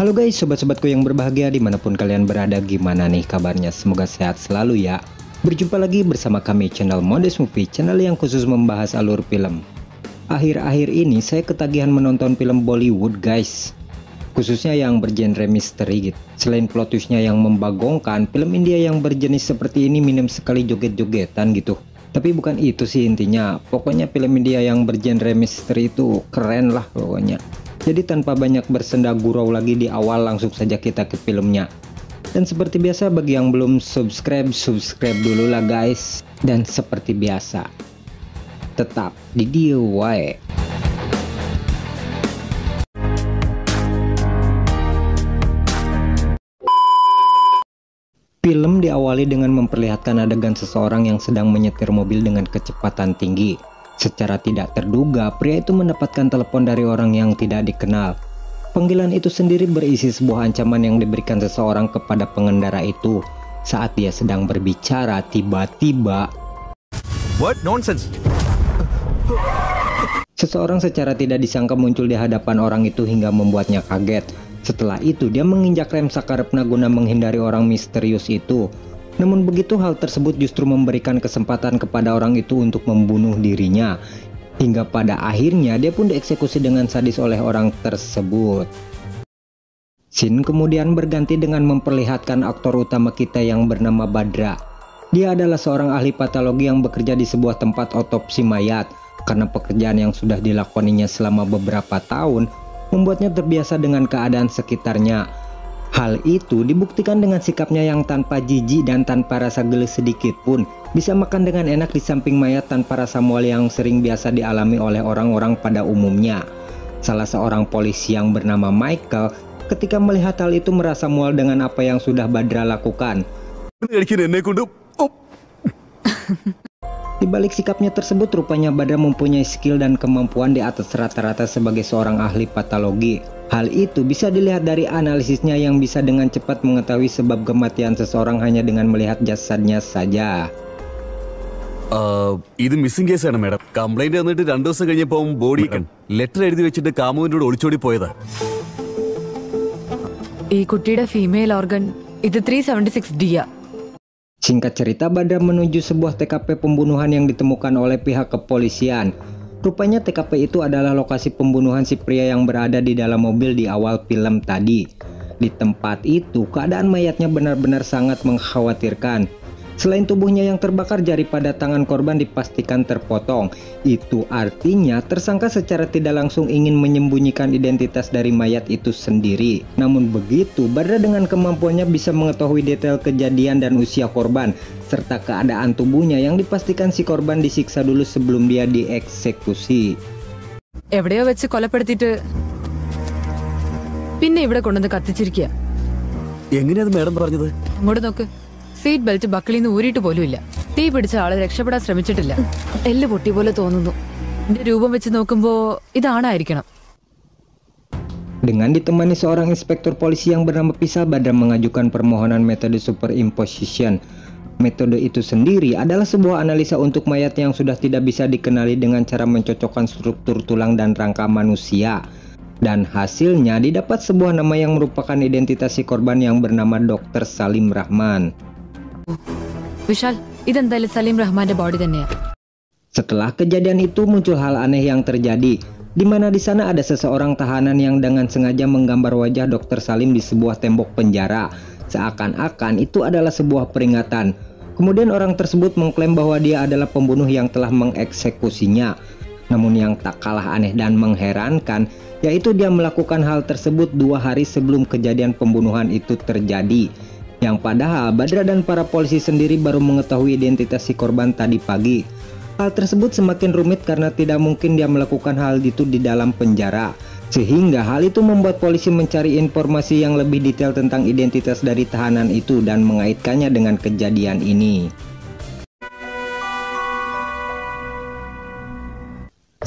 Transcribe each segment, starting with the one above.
Halo guys, sobat-sobatku yang berbahagia dimanapun kalian berada, gimana nih kabarnya? Semoga sehat selalu ya. Berjumpa lagi bersama kami channel Modest Movie, channel yang khusus membahas alur film. Akhir-akhir ini saya ketagihan menonton film Bollywood guys, khususnya yang bergenre misteri gitu. Selain plot twistnya yang membagongkan, film India yang berjenis seperti ini minim sekali joget-jogetan gitu. Tapi bukan itu sih intinya, pokoknya film India yang bergenre misteri itu keren lah pokoknya. Jadi tanpa banyak bersenda gurau lagi di awal, langsung saja kita ke filmnya. Dan seperti biasa bagi yang belum subscribe dulu lah guys. Dan seperti biasa, tetap di DIY. Film diawali dengan memperlihatkan adegan seseorang yang sedang menyetir mobil dengan kecepatan tinggi. Secara tidak terduga, pria itu mendapatkan telepon dari orang yang tidak dikenal. Panggilan itu sendiri berisi sebuah ancaman yang diberikan seseorang kepada pengendara itu. Saat dia sedang berbicara, tiba-tiba What nonsense? seseorang secara tidak disangka muncul di hadapan orang itu hingga membuatnya kaget. Setelah itu, dia menginjak rem sakarepna guna menghindari orang misterius itu. Namun begitu, hal tersebut justru memberikan kesempatan kepada orang itu untuk membunuh dirinya. Hingga pada akhirnya dia pun dieksekusi dengan sadis oleh orang tersebut. Scene kemudian berganti dengan memperlihatkan aktor utama kita yang bernama Badra. Dia adalah seorang ahli patologi yang bekerja di sebuah tempat otopsi mayat. Karena pekerjaan yang sudah dilakoninya selama beberapa tahun membuatnya terbiasa dengan keadaan sekitarnya. Hal itu dibuktikan dengan sikapnya yang tanpa jijik dan tanpa rasa geli sedikit pun. Bisa makan dengan enak di samping mayat tanpa rasa mual yang sering biasa dialami oleh orang-orang pada umumnya. Salah seorang polisi yang bernama Michael ketika melihat hal itu merasa mual dengan apa yang sudah Badra lakukan. Di balik sikapnya tersebut, rupanya Badra mempunyai skill dan kemampuan di atas rata-rata sebagai seorang ahli patologi. Hal itu bisa dilihat dari analisisnya yang bisa dengan cepat mengetahui sebab kematian seseorang hanya dengan melihat jasadnya saja. ഇത് മിസ്സിംഗ് കേസാണ് madam. Complaint വന്നിട്ട് 2 ദിവസം കഴിഞ്ഞപ്പോൾ body letter എഴുതി വെച്ചിട്ട് കാമുവിനോട് ഒളിച്ചോടി പോയതാ. ഈ കുട്ടിയുടെ ഫീമെയിൽ ഓർഗൻ ഇത് 376D. Singkat cerita, Badra menuju sebuah TKP pembunuhan yang ditemukan oleh pihak kepolisian. Rupanya TKP itu adalah lokasi pembunuhan si pria yang berada di dalam mobil di awal film tadi. Di tempat itu, keadaan mayatnya benar-benar sangat mengkhawatirkan. Selain tubuhnya yang terbakar, jari pada tangan korban dipastikan terpotong. Itu artinya tersangka secara tidak langsung ingin menyembunyikan identitas dari mayat itu sendiri. Namun begitu, Badra dengan kemampuannya bisa mengetahui detail kejadian dan usia korban, serta keadaan tubuhnya yang dipastikan si korban disiksa dulu sebelum dia dieksekusi. എവിടെയോ വെച്ച് കൊലപ്പെടുത്തിയിട്ട് പിന്നെ ഇവിടെ കൊണ്ടുവന്ന് കത്തിച്ചിരിക്കുക. എങ്ങനെയാ മാഡം പറഞ്ഞത്? അങ്ങോട്ട് നോക്ക്, സീറ്റ് ബെൽറ്റ് ബക്കിളിന്ന് ഊരിയിട്ട് പോലുമില്ല. തീ പിടിച്ച ആള് രക്ഷപ്പെടാൻ ശ്രമിച്ചിട്ടില്ല. എല്ല് പൊട്ടി പോലെ തോന്നുന്നു. എന്റെ രൂപം വെച്ച് നോക്കുമ്പോ ഇതാണായിരിക്കണം. Dengan ditemani seorang inspektur polisi yang bernama Pisa, Badra mengajukan permohonan metode superimposition. Metode itu sendiri adalah sebuah analisa untuk mayat yang sudah tidak bisa dikenali dengan cara mencocokkan struktur tulang dan rangka manusia. Dan hasilnya didapat sebuah nama yang merupakan identitas si korban yang bernama Dr. Salim Rahman. Vishal, ഇതെന്തായാലും സലീം റഹ്മാന്റെ ബോഡി തന്നെയാ. Setelah kejadian itu muncul hal aneh yang terjadi, di mana di sana ada seseorang tahanan yang dengan sengaja menggambar wajah Dr. Salim di sebuah tembok penjara. Seakan-akan itu adalah sebuah peringatan. Kemudian orang tersebut mengklaim bahwa dia adalah pembunuh yang telah mengeksekusinya. Namun yang tak kalah aneh dan mengherankan, yaitu dia melakukan hal tersebut 2 hari sebelum kejadian pembunuhan itu terjadi. Yang padahal Badra dan para polisi sendiri baru mengetahui identitas si korban tadi pagi. Hal tersebut semakin rumit karena tidak mungkin dia melakukan hal itu di dalam penjara. Sehingga hal itu membuat polisi mencari informasi yang lebih detail tentang identitas dari tahanan itu dan mengaitkannya dengan kejadian ini.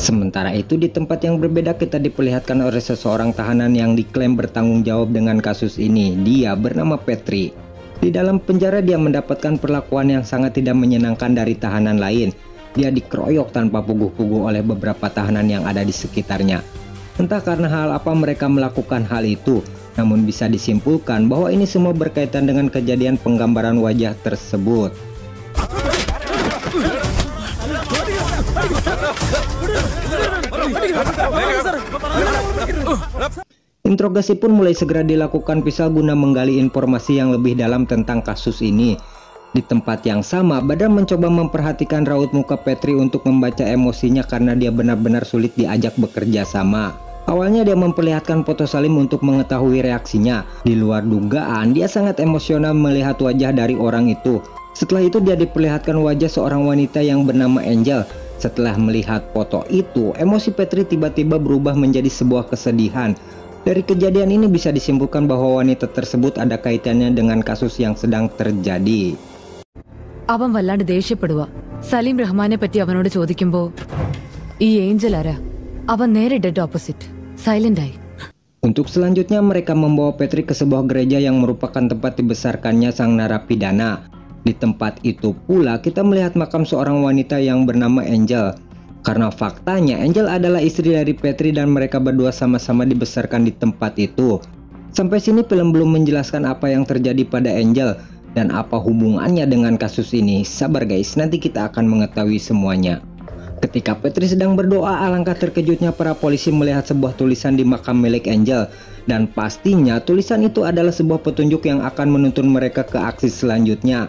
Sementara itu di tempat yang berbeda kita diperlihatkan oleh seseorang tahanan yang diklaim bertanggung jawab dengan kasus ini. Dia bernama Petri. Di dalam penjara dia mendapatkan perlakuan yang sangat tidak menyenangkan dari tahanan lain. Dia dikeroyok tanpa puguh-puguh oleh beberapa tahanan yang ada di sekitarnya. Entah karena hal apa mereka melakukan hal itu, Namun bisa disimpulkan bahwa ini semua berkaitan dengan kejadian penggambaran wajah tersebut. Interogasi pun mulai segera dilakukan Pisal guna menggali informasi yang lebih dalam tentang kasus ini. Di tempat yang sama, Badar mencoba memperhatikan raut muka Petri untuk membaca emosinya karena dia benar-benar sulit diajak bekerja sama. Awalnya dia memperlihatkan foto Salim untuk mengetahui reaksinya. Di luar dugaan, dia sangat emosional melihat wajah dari orang itu. Setelah itu dia diperlihatkan wajah seorang wanita yang bernama Angel. Setelah melihat foto itu, emosi Petri tiba-tiba berubah menjadi sebuah kesedihan. Dari kejadian ini bisa disimpulkan bahwa wanita tersebut ada kaitannya dengan kasus yang sedang terjadi. അവൻ വല്ലാണ്ട് ദേഷ്യപ്പെടുക. സലീം റഹ്മാനെ പറ്റി അവനോട് ചോദിക്കുമ്പോ ഈ ഏഞ്ചൽ ആരാ? അവൻ നേരെ ഡെഡ് ഓപ്പോസിറ്റ്, സൈലന്റ് ആയി. Untuk selanjutnya mereka membawa Petri ke sebuah gereja yang merupakan tempat dibesarkannya sang narapidana. Di tempat itu pula kita melihat makam seorang wanita yang bernama Angel. Karena faktanya Angel adalah istri dari Petri dan mereka berdua sama-sama dibesarkan di tempat itu. Sampai sini film belum menjelaskan apa yang terjadi pada Angel dan apa hubungannya dengan kasus ini. Sabar guys, nanti kita akan mengetahui semuanya. Ketika Petri sedang berdoa, alangkah terkejutnya para polisi melihat sebuah tulisan di makam milik Angel. Dan pastinya tulisan itu adalah sebuah petunjuk yang akan menuntun mereka ke aksi selanjutnya.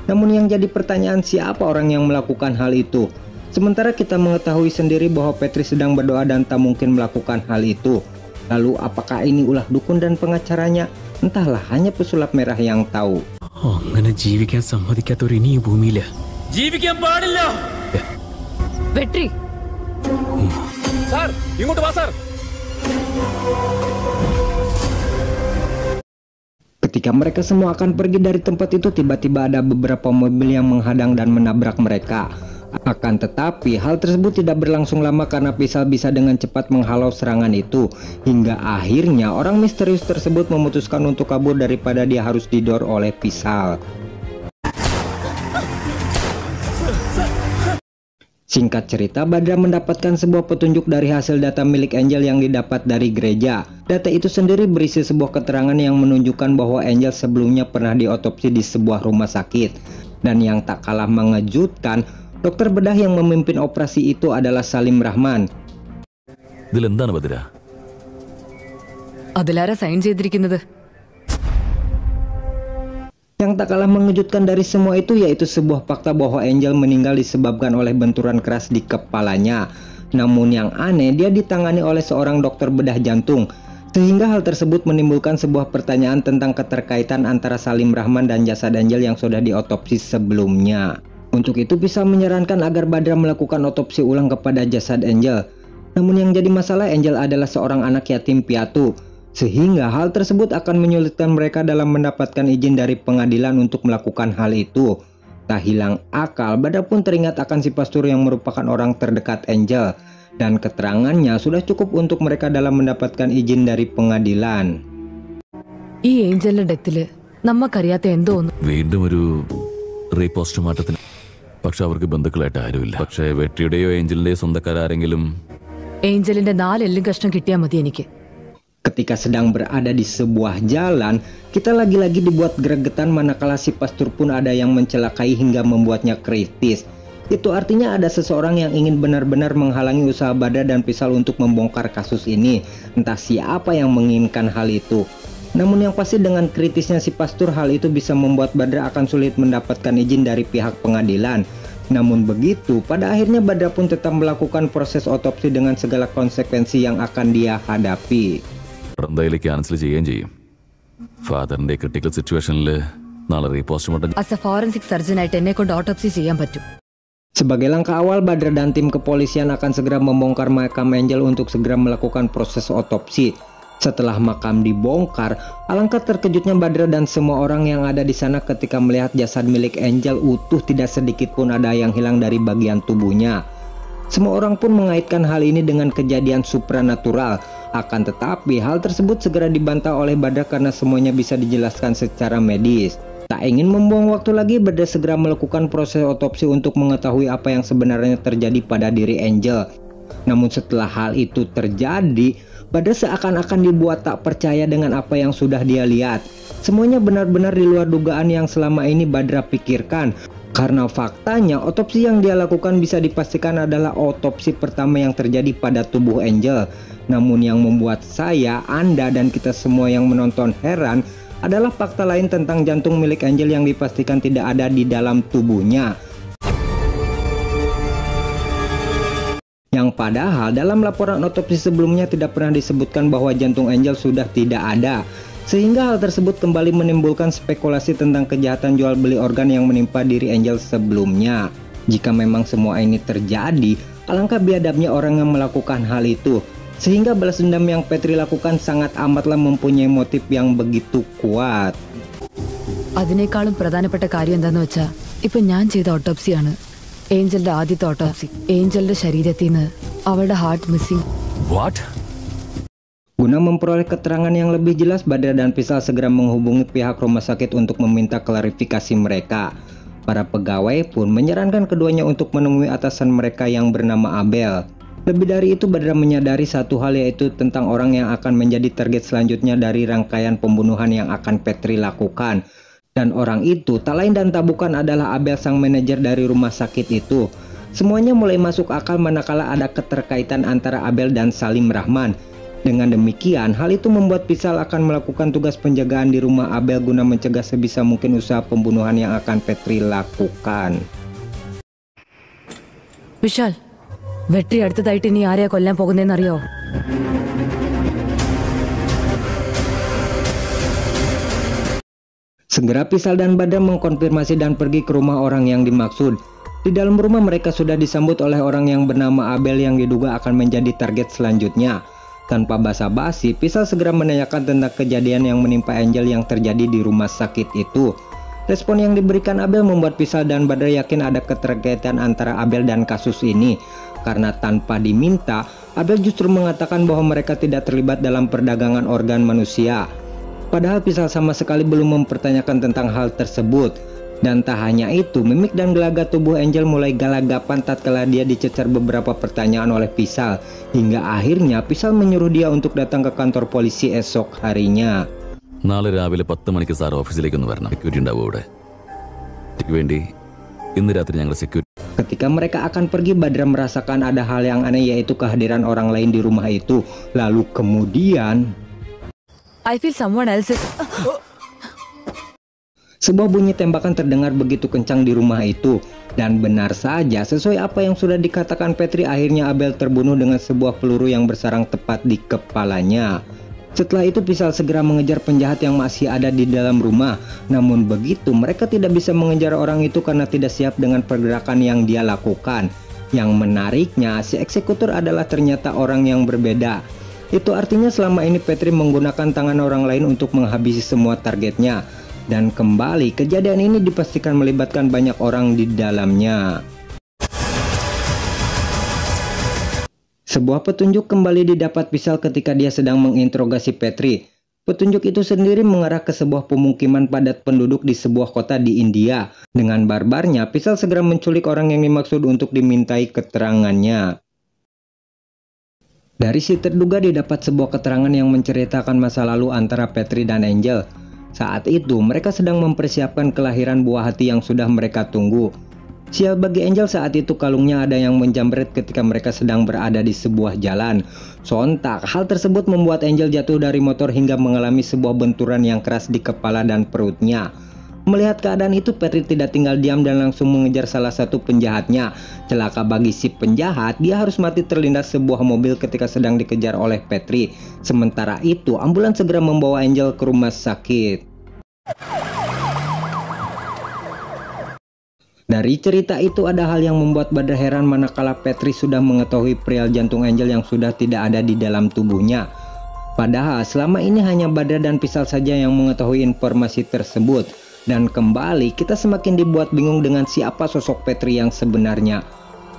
Namun yang jadi pertanyaan, siapa orang yang melakukan hal itu? Sementara kita mengetahui sendiri bahwa Petri sedang berdoa dan tak mungkin melakukan hal itu. Lalu apakah ini ulah dukun dan pengacaranya? Entahlah, hanya pesulap merah yang tahu. അങ്ങനെ ജീവിക്കാൻ സമ്മതിക്കാത്തവർ ഇനി ഈ ഭൂമിയില് ജീവിക്കാൻ പാടില്ല. വെട്രി, സാർ ഇങ്ങോട്ട് വാ sir. Ketika mereka semua akan pergi dari tempat itu, tiba-tiba ada beberapa mobil yang menghadang dan menabrak mereka. Akan tetapi hal tersebut tidak berlangsung lama karena Pisal bisa dengan cepat menghalau serangan itu. Hingga akhirnya orang misterius tersebut memutuskan untuk kabur daripada dia harus didor oleh Pisal. Singkat cerita, Badra mendapatkan sebuah petunjuk dari hasil data milik Angel yang didapat dari gereja. Data itu sendiri berisi sebuah keterangan yang menunjukkan bahwa Angel sebelumnya pernah diotopsi di sebuah rumah sakit. Dan yang tak kalah mengejutkan, dokter bedah yang memimpin operasi itu adalah Salim Rahman. ഇതിലെന്താണ് ബദ്ര? അതിലാരാ സൈൻ ചെയ്തിരിക്കുന്നത്? Yang tak kalah mengejutkan dari semua itu yaitu sebuah fakta bahwa Angel meninggal disebabkan oleh benturan keras di kepalanya. Namun yang aneh, dia ditangani oleh seorang dokter bedah jantung. Sehingga hal tersebut menimbulkan sebuah pertanyaan tentang keterkaitan antara Salim Rahman dan jasad Angel yang sudah diotopsi sebelumnya. Untuk itu Pisal menyarankan agar Badra melakukan otopsi ulang kepada jasad Angel. Namun yang jadi masalah, Angel adalah seorang anak yatim piatu. Sehingga hal tersebut akan menyulitkan mereka dalam mendapatkan izin dari pengadilan untuk melakukan hal itu. Tak hilang akal, Badra pun teringat akan si pastor yang merupakan orang terdekat Angel. Dan keterangannya sudah cukup untuk mereka dalam mendapatkan izin dari pengadilan. ഈ ഏഞ്ചലിന്റെ ഡെത്തില് നമ്മക്കറിയാത്ത എന്തോ ഒന്ന്. വീണ്ടും ഒരു റീപോസ്റ്റ്മോർട്ടത്തിന്. പക്ഷെ അവർക്ക് ബന്ധുക്കളായിട്ട് ആരുമില്ല. പക്ഷേ വെട്രിയുടെയോ ഏഞ്ചലിന്റെയോ സ്വന്തക്കാരെങ്കിലും. ഏഞ്ചലിന്റെ 4 എല്ലും കഷ്ണം കിട്ടിയാൽ മതി എനിക്ക്. Ketika sedang berada di sebuah jalan, kita lagi-lagi dibuat gregetan manakala si pastor pun ada yang mencelakai hingga membuatnya kritis. Itu artinya ada seseorang yang ingin benar-benar menghalangi usaha Badra dan Pisal untuk membongkar kasus ini. Entah siapa yang menginginkan hal itu. Namun yang pasti dengan kritisnya si pastor, hal itu bisa membuat Badra akan sulit mendapatkan izin dari pihak pengadilan. Namun begitu, pada akhirnya Badra pun tetap melakukan proses otopsi dengan segala konsekuensi yang akan dia hadapi. എന്തായാലും ക്യാൻസൽ ചെയ്യുകയും ചെയ്യും. ഫാദറിന്റെ ക്രിട്ടിക്കൽ സിറ്റുവേഷനിൽ നാളെ re postmortem. As A forensic സർജനായിട്ട് എന്നെ കൊണ്ട് ഓട്ടോപ്സി ചെയ്യാൻ പറ്റും. Sebagai langkah awal, Badra dan tim kepolisian akan segera membongkar makam Angel untuk segera melakukan proses otopsi. Setelah makam dibongkar, alangkah terkejutnya Badra dan semua orang yang ada di sana ketika melihat jasad milik Angel utuh, tidak sedikit pun ada yang hilang dari bagian tubuhnya. Semua orang pun mengaitkan hal ini dengan kejadian supranatural. Akan tetapi hal tersebut segera dibantah oleh Badra karena semuanya bisa dijelaskan secara medis. Tak ingin membuang waktu lagi, Badra segera melakukan proses otopsi untuk mengetahui apa yang sebenarnya terjadi pada diri Angel. Namun setelah hal itu terjadi, Badra seakan-akan dibuat tak percaya dengan apa yang sudah dia lihat. Semuanya benar-benar di luar dugaan yang selama ini Badra pikirkan. Karena faktanya otopsi yang dia lakukan bisa dipastikan adalah otopsi pertama yang terjadi pada tubuh Angel. Namun yang membuat saya, Anda, dan kita semua yang menonton heran adalah fakta lain tentang jantung milik Angel yang dipastikan tidak ada di dalam tubuhnya. Yang padahal dalam laporan otopsi sebelumnya tidak pernah disebutkan bahwa jantung Angel sudah tidak ada. Sehingga hal tersebut kembali menimbulkan spekulasi tentang kejahatan jual beli organ yang menimpa diri Angel sebelumnya. Jika memang semua ini terjadi, alangkah biadabnya orang yang melakukan hal itu. Sehingga balas dendam yang Petri lakukan sangat amatlah mempunyai motif yang begitu kuat. അതിനേക്കാളും പ്രധാനപ്പെട്ട കാര്യം എന്താന്ന് വെച്ചാ ഇപ്പൊ ഞാൻ ചെയ്ത ഓട്ടോപ്സിയാണ് ഏഞ്ചലിന്റെ ആദ്യത്തെ ഓട്ടോപ്സി. ഏഞ്ചലിന്റെ ശരീരത്തിൽ നിന്ന് അവളുടെ heart missing. What? Guna memperoleh keterangan yang lebih jelas, Badra dan Pisal segera menghubungi pihak rumah sakit untuk meminta klarifikasi mereka. Para pegawai pun menyarankan keduanya untuk menemui atasan mereka yang bernama Abel. Lebih dari itu, Badra menyadari satu hal, yaitu tentang orang yang akan menjadi target selanjutnya dari rangkaian pembunuhan yang akan Petri lakukan. Dan orang itu tak lain dan tak bukan adalah Abel, sang manajer dari rumah sakit itu. Semuanya mulai masuk akal manakala ada keterkaitan antara Abel dan Salim Rahman. Dengan demikian, hal itu membuat Pisal akan melakukan tugas penjagaan di rumah Abel guna mencegah sebisa mungkin usaha pembunuhan yang akan Petri lakukan. Vishal, Vetri അടുത്തതായിട്ട് ഇനി ആരെയാ കൊല്ലാൻ പോകുന്നതെന്നറിയോ? Segera Pisal dan Badra mengkonfirmasi dan pergi ke rumah orang yang dimaksud. Di dalam rumah mereka sudah disambut oleh orang yang bernama Abel yang diduga akan menjadi target selanjutnya. Tanpa basa-basi, Pisal segera menanyakan tentang kejadian yang menimpa Angel yang terjadi di rumah sakit itu. Respon yang diberikan Abel membuat Pisal dan Badra yakin ada keterkaitan antara Abel dan kasus ini. Karena tanpa diminta, Abel justru mengatakan bahwa mereka tidak terlibat dalam perdagangan organ manusia. Padahal Pisal sama sekali belum mempertanyakan tentang hal tersebut. Dan tak hanya itu, mimik dan gelagat tubuh Angel mulai galagapan tatkala dia dicecar beberapa pertanyaan oleh Pisal. Hingga akhirnya Pisal menyuruh dia untuk datang ke kantor polisi esok harinya. നാളെ രാവിലെ 10 മണിക്ക് സാർ ഓഫീസിലേക്ക് ഒന്ന് വരണം. സെക്യൂരിറ്റി ഉണ്ടാവും ഇവിടെ. വേണ്ടി ഇന്ന് രാത്രി ഞങ്ങൾ security. Ketika mereka akan pergi, Badra merasakan ada hal yang aneh, yaitu kehadiran orang lain di rumah itu. Lalu kemudian I feel someone else is... Sebuah bunyi tembakan terdengar begitu kencang di rumah itu. Dan benar saja, sesuai apa yang sudah dikatakan Petri, akhirnya Abel terbunuh dengan sebuah peluru yang bersarang tepat di kepalanya. Setelah itu Pisal segera mengejar penjahat yang masih ada di dalam rumah. Namun begitu, mereka tidak bisa mengejar orang itu karena tidak siap dengan pergerakan yang dia lakukan. Yang menariknya, si eksekutor adalah ternyata orang yang berbeda. Itu artinya selama ini Petri menggunakan tangan orang lain untuk menghabisi semua targetnya. Dan kembali, kejadian ini dipastikan melibatkan banyak orang di dalamnya. Sebuah petunjuk kembali didapat Pisal ketika dia sedang menginterogasi Petri. Petunjuk itu sendiri mengarah ke sebuah pemukiman padat penduduk di sebuah kota di India. Dengan barbarnya, Pisal segera menculik orang yang dimaksud untuk dimintai keterangannya. Dari si terduga didapat sebuah keterangan yang menceritakan masa lalu antara Petri dan Angel. Saat itu mereka sedang mempersiapkan kelahiran buah hati yang sudah mereka tunggu. Sial bagi Angel, saat itu kalungnya ada yang menjamret ketika mereka sedang berada di sebuah jalan. Sontak hal tersebut membuat Angel jatuh dari motor hingga mengalami sebuah benturan yang keras di kepala dan perutnya. Melihat keadaan itu, Petri tidak tinggal diam dan langsung mengejar salah satu penjahatnya. Celaka bagi si penjahat, dia harus mati terlindas sebuah mobil ketika sedang dikejar oleh Petri. Sementara itu, ambulans segera membawa Angel ke rumah sakit. Dari cerita itu ada hal yang membuat Badra heran manakala Petri sudah mengetahui perihal jantung Angel yang sudah tidak ada di dalam tubuhnya. Padahal selama ini hanya Badra dan Pisal saja yang mengetahui informasi tersebut. Dan kembali kita semakin dibuat bingung dengan siapa sosok Petri yang sebenarnya.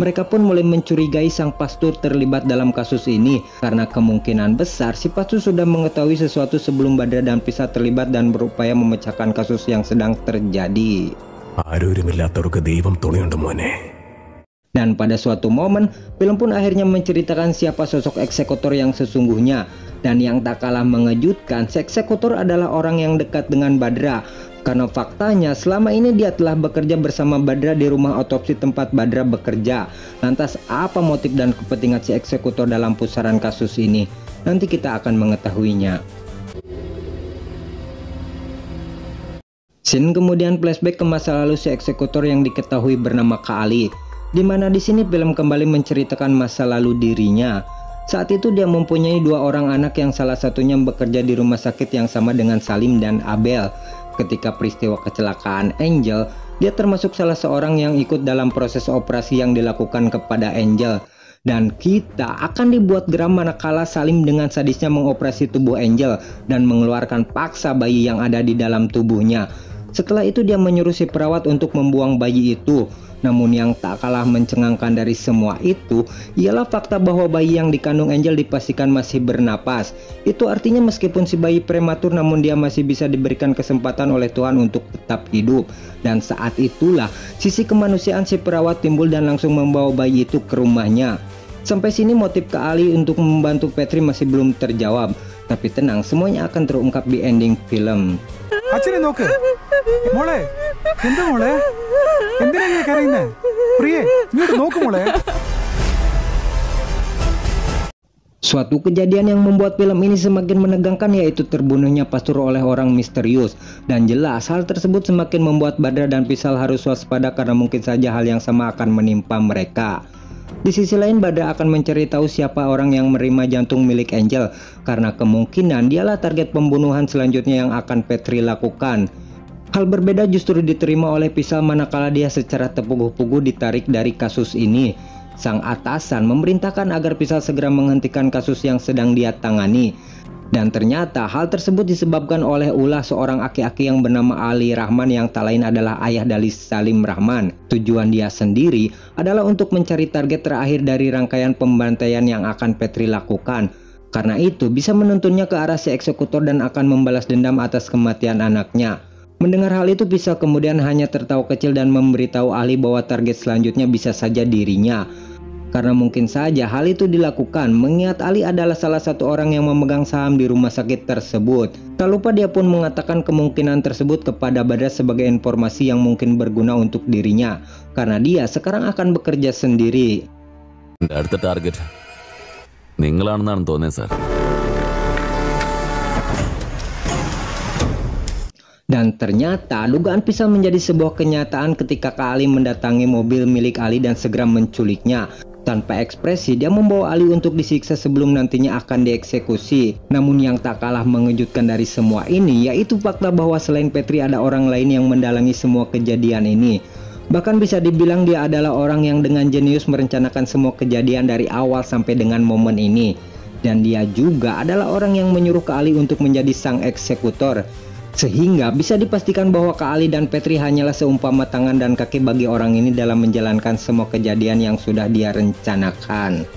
Mereka pun mulai mencurigai sang pastor terlibat dalam kasus ini. Karena kemungkinan besar si pastor sudah mengetahui sesuatu sebelum Badra dan Pisal terlibat dan berupaya memecahkan kasus yang sedang terjadi. Dan pada suatu momen, film pun akhirnya menceritakan siapa sosok eksekutor yang sesungguhnya. Dan yang tak kalah mengejutkan, si eksekutor adalah orang yang dekat dengan Badra. Karena faktanya selama ini dia telah bekerja bersama Badra di rumah otopsi tempat Badra bekerja. Lantas apa motif dan kepentingan si eksekutor dalam pusaran kasus ini? Nanti kita akan mengetahuinya. Scene kemudian flashback ke masa lalu si eksekutor yang diketahui bernama Kak Ali, di mana di sini film kembali menceritakan masa lalu dirinya. Saat itu dia mempunyai 2 orang anak yang salah satunya bekerja di rumah sakit yang sama dengan Salim dan Abel. Ketika peristiwa kecelakaan Angel, dia termasuk salah seorang yang ikut dalam proses operasi yang dilakukan kepada Angel. Dan kita akan dibuat geram manakala Salim dengan sadisnya mengoperasi tubuh Angel dan mengeluarkan paksa bayi yang ada di dalam tubuhnya. Setelah itu dia menyuruh si perawat untuk membuang bayi itu. Namun yang tak kalah mencengangkan dari semua itu ialah fakta bahwa bayi yang dikandung Angel dipastikan masih bernapas. Itu artinya meskipun si bayi prematur namun dia masih bisa diberikan kesempatan oleh Tuhan untuk tetap hidup. Dan saat itulah sisi kemanusiaan si perawat timbul dan langsung membawa bayi itu ke rumahnya. Sampai sini motif Kak Ali untuk membantu Petri masih belum terjawab. Tapi tenang, semuanya akan terungkap di ending film. അച്ഛനെ നോക്ക് മോളെ എന്താ മോളെ എന്തിനാ നീ കരയുന്നേ പ്രിയേ ഇങ്ങോട്ട് നോക്ക് മോളെ. Suatu kejadian yang membuat film ini semakin menegangkan yaitu terbunuhnya pastor oleh orang misterius. Dan jelas hal tersebut semakin membuat Badra dan Pisal harus waspada karena mungkin saja hal yang sama akan menimpa mereka. Di sisi lain Badra akan mencari tahu siapa orang yang menerima jantung milik Angel, karena kemungkinan dialah target pembunuhan selanjutnya yang akan Petri lakukan. Hal berbeda justru diterima oleh Pisal manakala dia secara tepuguh-puguh ditarik dari kasus ini. Sang atasan memerintahkan agar Pisal segera menghentikan kasus yang sedang dia tangani. Dan ternyata hal tersebut disebabkan oleh ulah seorang aki-aki yang bernama Ali Rahman yang tak lain adalah ayah dari Salim Rahman. Tujuan dia sendiri adalah untuk mencari target terakhir dari rangkaian pembantaian yang akan Petri lakukan. Karena itu bisa menuntunnya ke arah si eksekutor dan akan membalas dendam atas kematian anaknya. Mendengar hal itu Pisal kemudian hanya tertawa kecil dan memberitahu Ali bahwa target selanjutnya bisa saja dirinya. Karena mungkin saja hal itu dilakukan mengingat Ali adalah salah satu orang yang memegang saham di rumah sakit tersebut. Tak lupa dia pun mengatakan kemungkinan tersebut kepada Badra sebagai informasi yang mungkin berguna untuk dirinya. Karena dia sekarang akan bekerja sendiri. അടുത്ത ടാർഗറ്റ് നിങ്ങളാണെന്നാണ് തോന്നുന്നത് sir. Dan ternyata dugaan Pisal menjadi sebuah kenyataan ketika Kak Ali mendatangi mobil milik Ali dan segera menculiknya. Tanpa ekspresi dia membawa Ali untuk disiksa sebelum nantinya akan dieksekusi. Namun yang tak kalah mengejutkan dari semua ini yaitu fakta bahwa selain Petri ada orang lain yang mendalangi semua kejadian ini. Bahkan bisa dibilang dia adalah orang yang dengan jenius merencanakan semua kejadian dari awal sampai dengan momen ini. Dan dia juga adalah orang yang menyuruh Kak Ali untuk menjadi sang eksekutor. Sehingga bisa dipastikan bahwa Kak Ali dan Petri hanyalah seumpama tangan dan kaki bagi orang ini dalam menjalankan semua kejadian yang sudah dia rencanakan.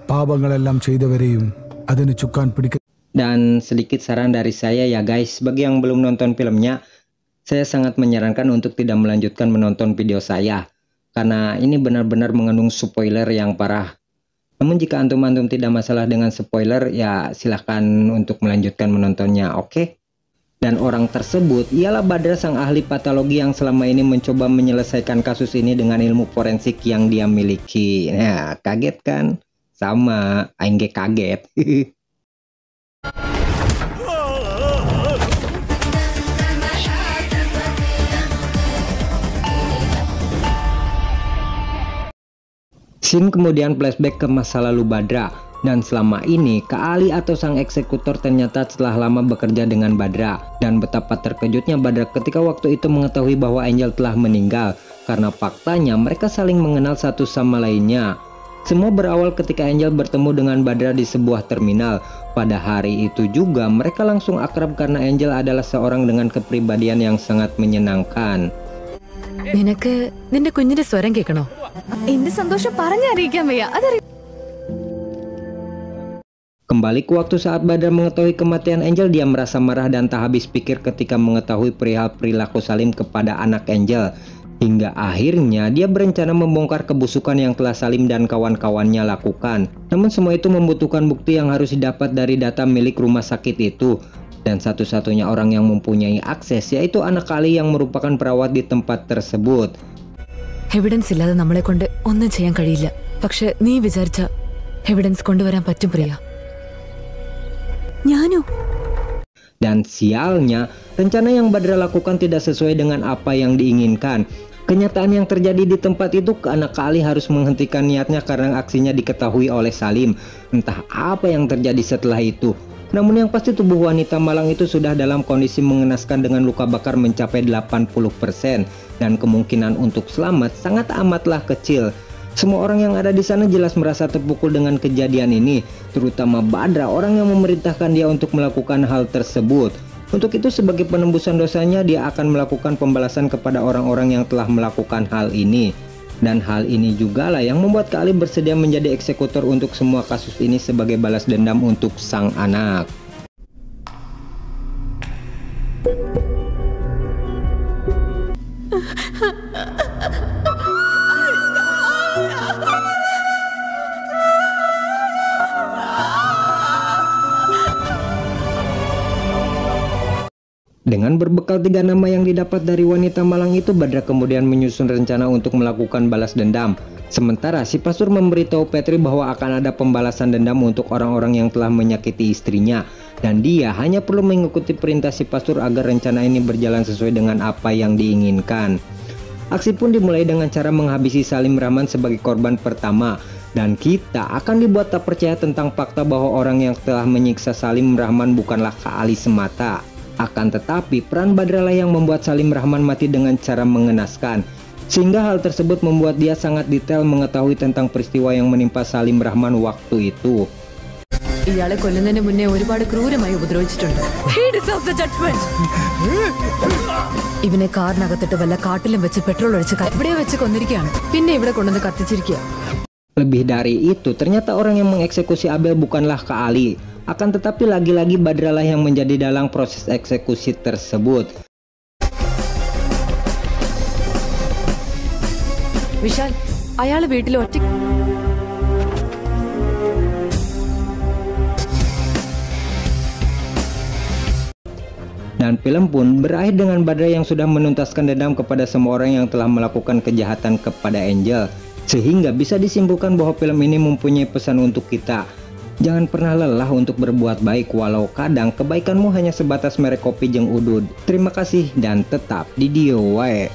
പാപങ്ങളെല്ലാം ചെയ്തവരെയും അതിന് ചുക്കാൻ പിടിക്ക. Dan sedikit saran dari saya ya guys, bagi yang belum nonton filmnya, saya sangat menyarankan untuk tidak melanjutkan menonton video saya. Karena ini benar-benar mengandung spoiler yang parah. Namun jika antum-antum tidak masalah dengan spoiler, ya silahkan untuk melanjutkan menontonnya, oke? Dan orang tersebut ialah Badra, sang ahli patologi yang selama ini mencoba menyelesaikan kasus ini dengan ilmu forensik yang dia miliki. Nah, kaget kan? Sama, aing ge kaget. Scene kemudian flashback ke masa lalu Badra. Dan selama ini Kak Ali atau sang eksekutor ternyata setelah lama bekerja dengan Badra. Dan betapa terkejutnya Badra ketika waktu itu mengetahui bahwa Angel telah meninggal. Karena faktanya mereka saling mengenal satu sama lainnya. Semua berawal ketika Angel bertemu dengan Badra di sebuah terminal. Pada hari itu juga mereka langsung akrab karena Angel adalah seorang dengan kepribadian yang sangat menyenangkan. നിനക്ക് നിന്റെ കുഞ്ഞിന്റെ സ്വരം കേൾക്കണോ? എന്റെ സന്തോഷം പറഞ്ഞറിയിക്കാൻ വയ്യ. Kembali ke waktu saat Badra mengetahui kematian Angel, dia merasa marah dan tak habis pikir ketika mengetahui perihal perilaku Salim kepada anak Angel. Hingga akhirnya dia berencana membongkar kebusukan yang telah Salim dan kawan-kawannya lakukan. Namun semua itu membutuhkan bukti yang harus didapat dari data milik rumah sakit itu. Dan satu-satunya orang yang mempunyai akses yaitu anak Ali yang merupakan perawat di tempat tersebut. Evidence ഇല്ലാതെ നമ്മളെ കൊണ്ട് ഒന്നും ചെയ്യാൻ കഴിയില്ല. പക്ഷെ നീ വിചാരിച്ച എവിഡൻസ് കൊണ്ടുവരാൻ പറ്റും പ്രിയ. ഞാനോ? Dan sialnya, rencana yang Badra lakukan tidak sesuai dengan apa yang diinginkan. Kenyataan yang terjadi di tempat itu, anak Ali harus menghentikan niatnya karena aksinya diketahui oleh Salim. Entah apa yang terjadi setelah itu. Namun yang pasti tubuh wanita malang itu sudah dalam kondisi mengenaskan dengan luka bakar mencapai 80%. Dan kemungkinan untuk selamat sangat amatlah kecil. Semua orang yang ada di sana jelas merasa terpukul dengan kejadian ini, terutama Badra, orang yang memerintahkan dia untuk melakukan hal tersebut. Untuk itu sebagai penembusan dosanya dia akan melakukan pembalasan kepada orang-orang yang telah melakukan hal ini. Dan hal ini jugalah yang membuat Kak Ali bersedia menjadi eksekutor untuk semua kasus ini sebagai balas dendam untuk sang anak. Dengan berbekal 3 nama yang didapat dari wanita malang itu, Badra kemudian menyusun rencana untuk melakukan balas dendam. Sementara si pastor memberitahu Petri bahwa akan ada pembalasan dendam untuk orang-orang yang telah menyakiti istrinya. Dan dia hanya perlu mengikuti perintah si pastor agar rencana ini berjalan sesuai dengan apa yang diinginkan. Aksi pun dimulai dengan cara menghabisi Salim Rahman sebagai korban pertama. Dan kita akan dibuat tak percaya tentang fakta bahwa orang yang telah menyiksa Salim Rahman bukanlah Kak Ali semata. Akan tetapi peran Badra lah yang membuat Salim Rahman mati dengan cara mengenaskan. Sehingga hal tersebut membuat dia sangat detail mengetahui tentang peristiwa yang menimpa Salim Rahman waktu itu. ഇയാളെ കൊല്ലുന്നതിന് മുന്നേ ഒരുപാട് ക്രൂരമായി ഉപദ്രവിച്ചിട്ടുണ്ട്. He deserves the judgment. ഇവനെ കാറിനകത്തിട്ട് വല്ല കാട്ടിലും വെച്ച് പെട്രോൾ ഒഴിച്ച് ഇവിടെ വെച്ച് കൊന്നിരിക്കുകയാണ്. പിന്നെ ഇവിടെ കൊണ്ടുവന്ന് കത്തിച്ചിരിക്കുക. Lebih dari itu, ternyata orang yang mengeksekusi Abel bukanlah Kak Ali. Akan tetapi lagi-lagi Badra lah yang menjadi dalang proses eksekusi tersebut. Vishal, അയാള് വീട്ടിൽ ഒറ്റ Dan film pun berakhir dengan Badra yang sudah menuntaskan dendam kepada semua orang yang telah melakukan kejahatan kepada Angel. Sehingga bisa disimpulkan bahwa film ini mempunyai pesan untuk kita. Jangan pernah lelah untuk berbuat baik walau kadang kebaikanmu hanya sebatas merek kopi jeung udud. Terima kasih dan tetap di Dio wae.